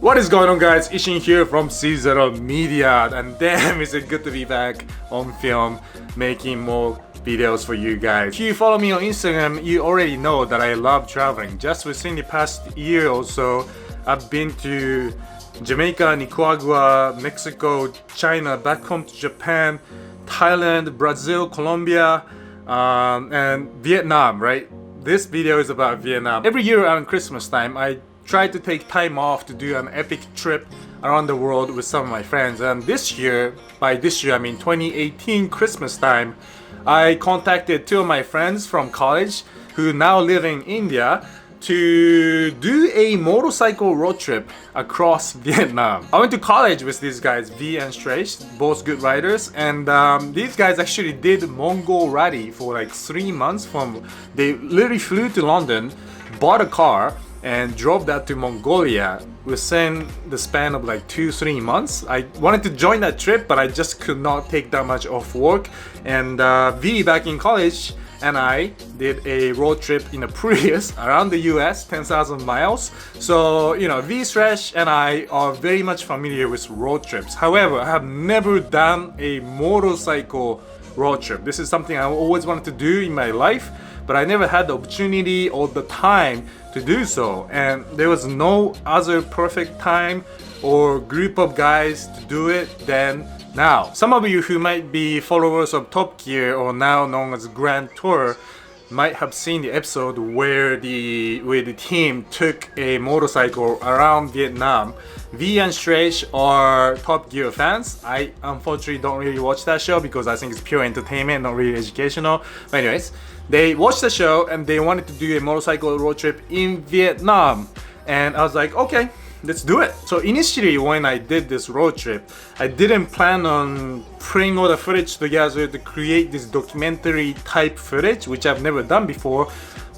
What is going on, guys? Ishin here from C0 Media, and damn is it good to be back on film making more videos for you guys. If you follow me on Instagram, you already know that I love traveling. Just within the past year or so, I've been to Jamaica, Nicaragua, Mexico, China, back home to Japan, Thailand, Brazil, Colombia, and Vietnam, right? This video is about Vietnam. Every year around Christmas time, I try to take time off to do an epic trip around the world with some of my friends. And this year, by this year I mean 2018 Christmas time, I contacted two of my friends from college who now live in India to do a motorcycle road trip across Vietnam. I went to college with these guys, V and Stresh, both good riders, and these guys actually did Mongol rally for like 3 months. They literally flew to London, bought a car, and drove that to Mongolia within the span of like 2-3 months. I wanted to join that trip, but I just could not take that much off work. And V back in college and I did a road trip in a Prius around the US, 10,000 miles. So, you know, V, Stresh, and I are very much familiar with road trips. However, I have never done a motorcycle road trip. This is something I always wanted to do in my life, but I never had the opportunity or the time to do so. And there was no other perfect time or group of guys to do it than now. Some of you who might be followers of Top Gear, or now known as Grand Tour, might have seen the episode where the team took a motorcycle around Vietnam. V and Stresh are Top Gear fans. I unfortunately don't really watch that show because I think it's pure entertainment, not really educational. But anyways, they watched the show and they wanted to do a motorcycle road trip in Vietnam. And I was like, okay, let's do it. So initially when I did this road trip, I didn't plan on putting all the footage together to create this documentary type footage, which I've never done before.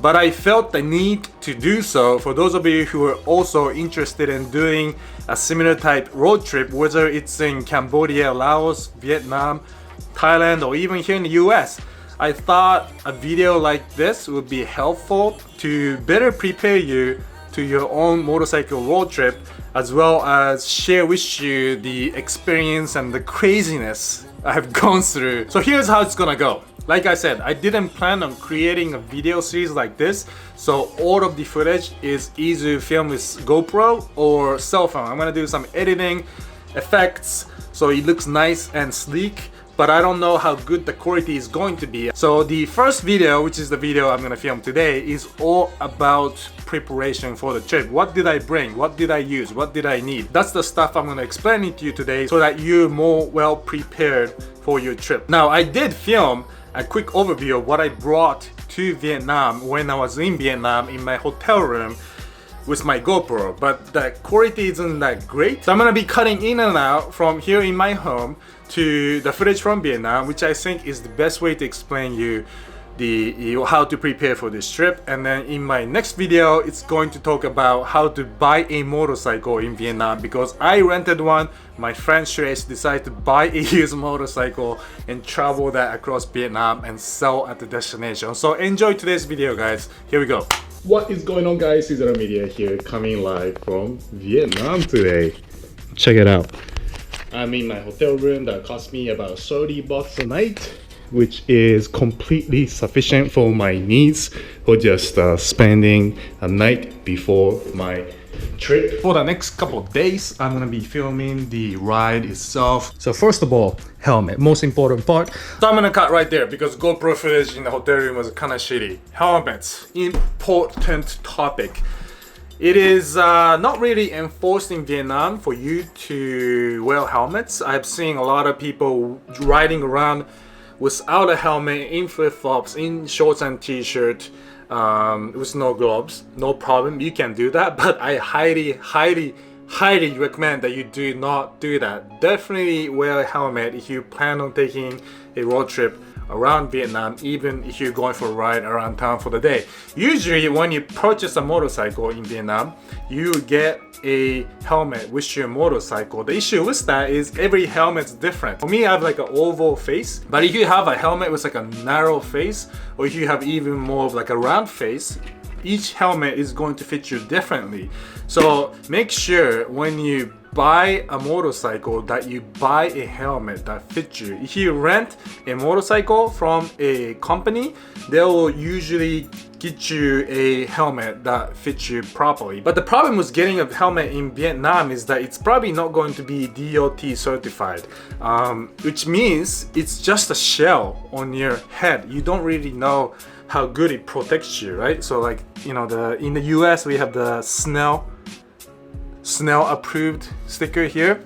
But I felt the need to do so for those of you who are also interested in doing a similar type road trip, whether it's in Cambodia, Laos, Vietnam, Thailand, or even here in the US. I thought a video like this would be helpful to better prepare you to your own motorcycle road trip, as well as share with you the experience and the craziness I have gone through. So here's how it's gonna go. Like I said, I didn't plan on creating a video series like this, so all of the footage is either filmed with GoPro or cell phone. I'm gonna do some editing, effects, so it looks nice and sleek, but I don't know how good the quality is going to be. So the first video, which is the video I'm gonna film today, is all about preparation for the trip. What did I bring? What did I use? What did I need? That's the stuff I'm gonna explain it to you today so that you're more well prepared for your trip. Now, I did film a quick overview of what I brought to Vietnam when I was in Vietnam in my hotel room with my GoPro, but the quality isn't that great. So I'm gonna be cutting in and out from here in my home to the footage from Vietnam, which I think is the best way to explain you how to prepare for this trip. And then in my next video, it's going to talk about how to buy a motorcycle in Vietnam, because I rented one. My friend Shreyas decided to buy a used motorcycle and travel that across Vietnam and sell at the destination. So enjoy today's video, guys. Here we go. What is going on, guys? C0 Media here, coming live from Vietnam today. Check it out. I'm in my hotel room that cost me about 30 bucks a night, which is completely sufficient for my needs for just spending a night before my trip. For the next couple of days, I'm gonna be filming the ride itself. So first of all, helmet, most important part. So I'm gonna cut right there because GoPro footage in the hotel room was kind of shitty. Helmets, important topic. It is not really enforced in Vietnam for you to wear helmets. I've seen a lot of people riding around without a helmet, in flip-flops, in shorts and t-shirt, with no gloves. No problem, you can do that, but I highly recommend that you do not do that. Definitely wear a helmet if you plan on taking a road trip around Vietnam, even if you're going for a ride around town for the day. Usually when you purchase a motorcycle in Vietnam, you get a helmet with your motorcycle. The issue with that is every helmet's different. For me, I have like an oval face, but if you have a helmet with like a narrow face, or if you have even more of like a round face, each helmet is going to fit you differently. So make sure when you buy a motorcycle that you buy a helmet that fits you. If you rent a motorcycle from a company, they will usually get you a helmet that fits you properly. But the problem with getting a helmet in Vietnam is that it's probably not going to be DOT certified, which means it's just a shell on your head. You don't really know how good it protects you, right? So like, you know, in the US we have the Snell approved sticker here,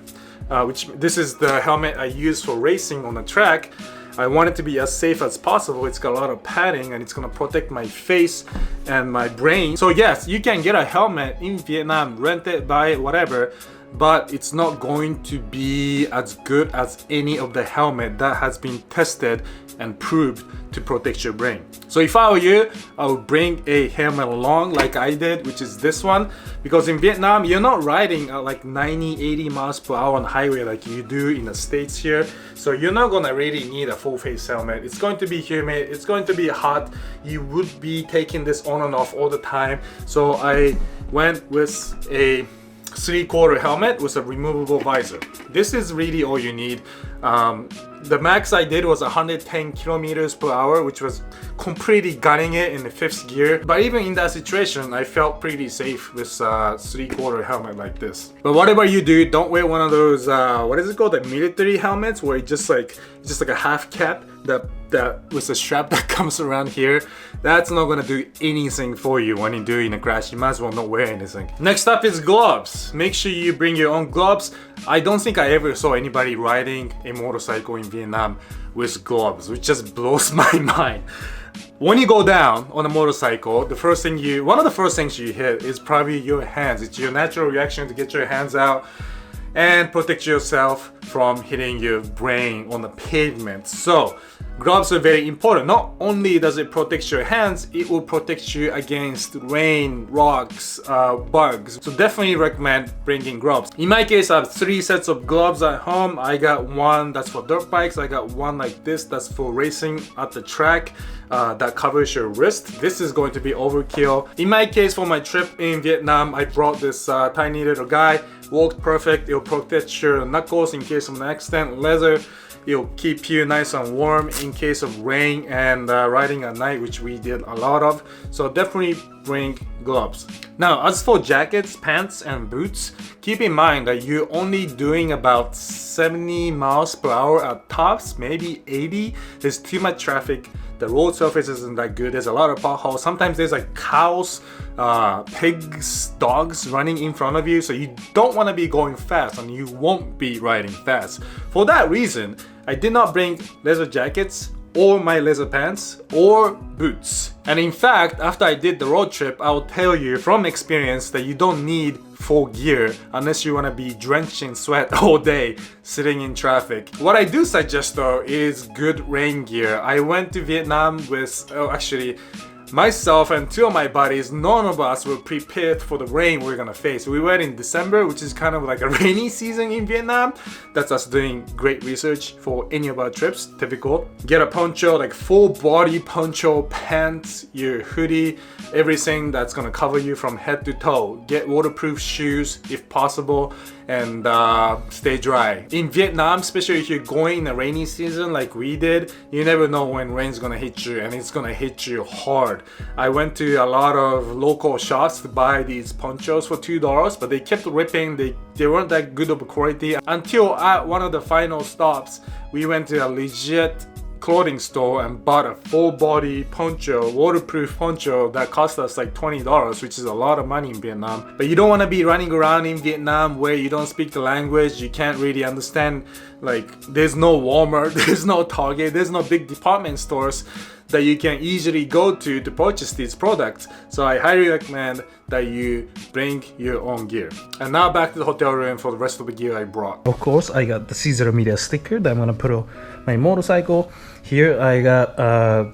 which this is the helmet I use for racing on the track. I want it to be as safe as possible. It's got a lot of padding and it's gonna protect my face and my brain. So yes, you can get a helmet in Vietnam, rent it, buy it, whatever, but it's not going to be as good as any of the helmet that has been tested and proved to protect your brain. So if I were you, I would bring a helmet along like I did, which is this one, because in Vietnam you're not riding at like 90-80 miles per hour on the highway like you do in the States here. So you're not gonna really need a full face helmet. It's going to be humid, it's going to be hot, you would be taking this on and off all the time. So I went with a 3/4 helmet with a removable visor. This is really all you need. The max I did was 110 kilometers per hour, which was completely gunning it in the 5th gear. But even in that situation, I felt pretty safe with a 3/4 helmet like this. But whatever you do, don't wear one of those, what is it called? The military helmets, where it's just like a half cap that with a strap that comes around here. That's not gonna do anything for you when you're doing a crash. You might as well not wear anything. Next up is gloves. Make sure you bring your own gloves. I don't think I ever saw anybody riding a motorcycle in Vietnam with gloves, which just blows my mind. When you go down on a motorcycle, one of the first things you hit is probably your hands. It's your natural reaction to get your hands out and protect yourself from hitting your brain on the pavement. So gloves are very important. Not only does it protect your hands, it will protect you against rain, rocks, bugs. So definitely recommend bringing gloves. In my case, I have 3 sets of gloves at home. I got one that's for dirt bikes. I got one like this that's for racing at the track, that covers your wrist. This is going to be overkill. In my case, for my trip in Vietnam, I brought this tiny little guy. Worked perfect. It'll protect your knuckles in case of an accident. Leather, it'll keep you nice and warm in case of rain and riding at night, which we did a lot of. So definitely bring gloves. Now, as for jackets, pants, and boots, keep in mind that you're only doing about 70 miles per hour at tops, maybe 80. There's too much traffic. The road surface isn't that good. There's a lot of potholes. Sometimes there's like cows, pigs, dogs running in front of you. So you don't want to be going fast and you won't be riding fast. For that reason, I did not bring leather jackets or my leather pants or boots. And in fact, after I did the road trip, I'll tell you from experience that you don't need full gear unless you want to be drenched in sweat all day sitting in traffic. What I do suggest though is good rain gear. I went to Vietnam with, myself and 2 of my buddies. None of us were prepared for the rain we're gonna face. We went in December, which is kind of like a rainy season in Vietnam. That's us doing great research for any of our trips, typical. Get a poncho, like full body poncho, pants, your hoodie, everything that's gonna cover you from head to toe. Get waterproof shoes if possible, and stay dry. In Vietnam, especially if you're going in a rainy season like we did, you never know when rain's gonna hit you, and it's gonna hit you hard. I went to a lot of local shops to buy these ponchos for $2, but they kept ripping. They weren't that good of a quality until at one of the final stops, we went to a legit clothing store and bought a full body poncho, waterproof poncho that cost us like $20, which is a lot of money in Vietnam. But you don't want to be running around in Vietnam where you don't speak the language, you can't really understand, like there's no Walmart, there's no Target, there's no big department stores that you can easily go to purchase these products. So I highly recommend that you bring your own gear. And now back to the hotel room for the rest of the gear I brought. Of course, I got the Caesar Media sticker that I'm gonna put on my motorcycle. Here I got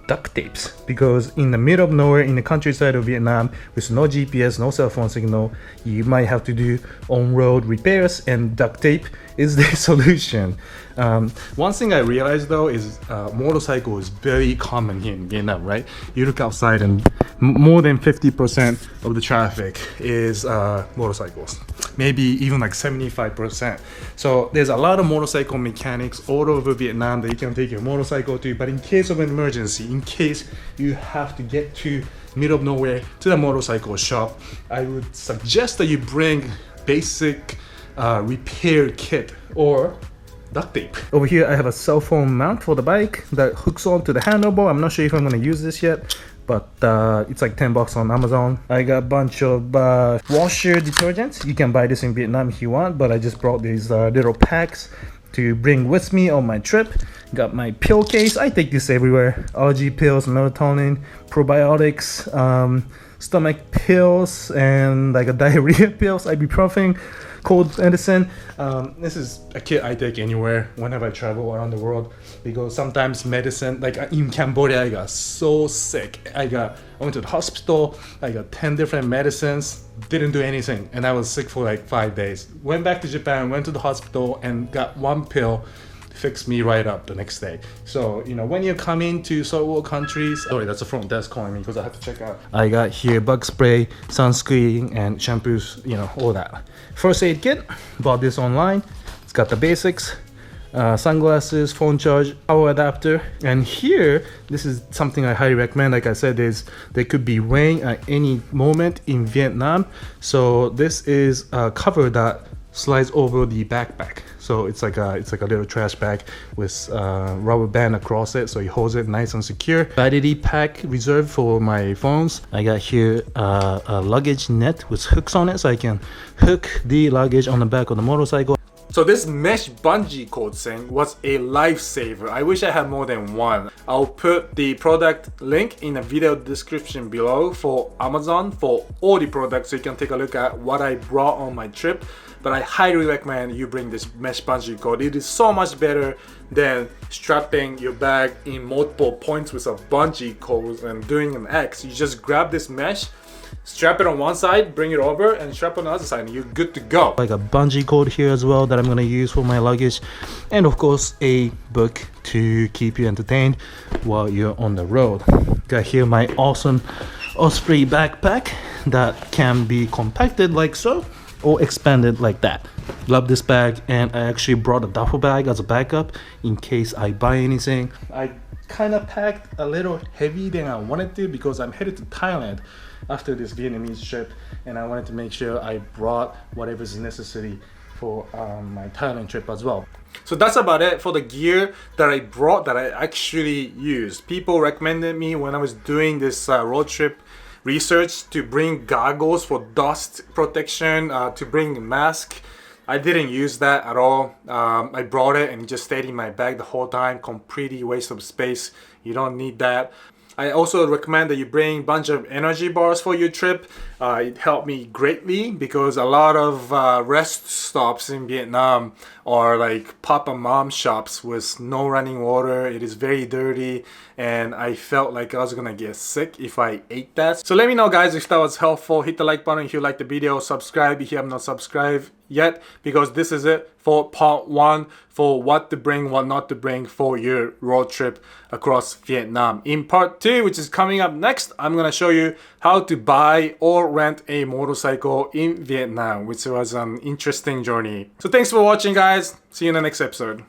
duct tapes because in the middle of nowhere in the countryside of Vietnam with no GPS, no cell phone signal, you might have to do on-road repairs, and duct tape is the solution. One thing I realized though is motorcycle is very common here in Vietnam, right? You look outside and more than 50% of the traffic is motorcycles, maybe even like 75%. So there's a lot of motorcycle mechanics all over Vietnam that you can take your motorcycle to, but in case of an emergency, in case you have to get to middle of nowhere to the motorcycle shop, I would suggest that you bring basic repair kit or duct tape. Over here I have a cell phone mount for the bike that hooks onto the handlebar. I'm not sure if I'm going to use this yet, but it's like 10 bucks on Amazon. I got a bunch of washer detergents. You can buy this in Vietnam if you want, but I just brought these little packs to bring with me on my trip. Got my pill case. I take this everywhere. Allergy pills, melatonin, probiotics, stomach pills, and like a diarrhea pills, ibuprofen, cold medicine. This is a kit I take anywhere whenever I travel around the world, because sometimes medicine, like in Cambodia, I got so sick. I went to the hospital, I got 10 different medicines, didn't do anything, and I was sick for like 5 days. Went back to Japan, went to the hospital, and got one pill, fixed me right up the next day. So, you know, when you come into third world countries, sorry, that's the front desk calling me because I have to check out. I got here bug spray, sunscreen, and shampoos, you know, all that. First aid kit, bought this online. It's got the basics, sunglasses, phone charge, power adapter. And here, this is something I highly recommend. Like I said, there could be rain at any moment in Vietnam. So this is a cover that slides over the backpack. So it's like a little trash bag with rubber band across it, so it holds it nice and secure. Battery pack reserved for my phones. I got here a luggage net with hooks on it, so I can hook the luggage on the back of the motorcycle. So this mesh bungee cord thing was a lifesaver. I wish I had more than one. I'll put the product link in the video description below for Amazon for all the products, so you can take a look at what I brought on my trip. But I highly recommend you bring this mesh bungee cord. It is so much better than strapping your bag in multiple points with a bungee cord and doing an X. You just grab this mesh, strap it on one side, bring it over, and strap on the other side, and you're good to go. Like a bungee cord here as well that I'm gonna use for my luggage, and of course a book to keep you entertained while you're on the road. Got here my awesome Osprey backpack that can be compacted like so, or expanded like that. Love this bag, and I actually brought a duffel bag as a backup in case I buy anything. I kind of packed a little heavy than I wanted to because I'm headed to Thailand after this Vietnamese trip, and I wanted to make sure I brought whatever's necessary for my Thailand trip as well. So that's about it for the gear that I brought that I actually used. People recommended me when I was doing this road trip research to bring goggles for dust protection, to bring a mask. I didn't use that at all. I brought it and it just stayed in my bag the whole time. Completely waste of space. You don't need that. I also recommend that you bring a bunch of energy bars for your trip. It helped me greatly because a lot of rest stops in Vietnam are like pop and mom shops with no running water. It is very dirty, and I felt like I was gonna get sick if I ate that. So let me know, guys, if that was helpful. Hit the like button if you liked the video. Subscribe if you have not subscribed yet, because this is it for part 1 for what to bring, what not to bring for your road trip across Vietnam. In part 2, which is coming up next, I'm gonna show you how to buy or rent a motorcycle in Vietnam, which was an interesting journey. So thanks for watching, guys. See you in the next episode.